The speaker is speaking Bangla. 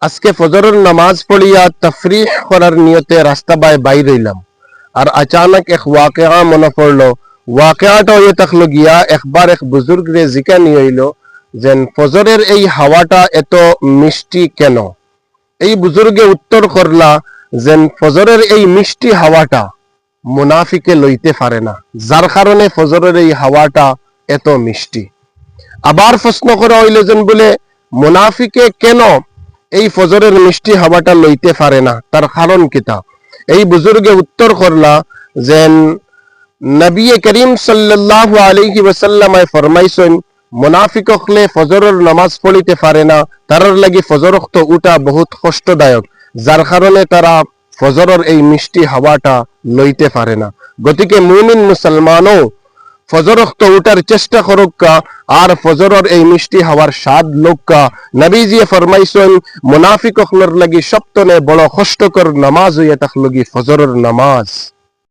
আজকে ফজরের নামাজ পড়িয়া তফরিহ করার নিয়তে রাস্তা বাইর হইলাম। আর আচানক এক ওয়াকিয়া মনে পড়লো। ওয়াকিয়াটা হয়ে থাকলো গিয়া একবার এক বুজুর্গ রে জিকা নিয়ে হইল যেন ফজরের এই হাওয়াটা এত মিষ্টি কেন। এই বুজুর্গে উত্তর করলা যেন ফজরের এই মিষ্টি হাওয়াটা মুনাফিকে লইতে পারে না, যার কারণে ফজরের এই হাওয়াটা এত মিষ্টি। আবার প্রশ্ন করা হইল যেন বলে মুনাফিকে কেন এই ফজরের মিষ্টি হাওয়াটা লইতে পারে না, তার কারণ কিতা। এই বুজুর্গে উত্তর করলা যেন নবী করিম সাল্লাল্লাহু আলাইহি ওয়াসাল্লাম ফরমাইছেন মুনাফিক হলে ফজরের নামাজ পড়িতে পারে না, তারার লাগি ফজর ওয়াক্ত উঠা বহুত কষ্টদায়ক, যার কারণে তারা ফজরের এই মিষ্টি হাওয়াটা লইতে পারে না। গতিকে মুমিন মুসলমানও ফজর ওয়াক্ত উঠার চেষ্টা করুকা আর ফজরের এই মিষ্টি হাওয়ার স্বাদ লোকা। নবীজি ফরমাইছেন মুনাফিক হলর লাগি সবতনে বড় কষ্টকর নামাজ হইয়া থাকলগি ফজরের নামাজ।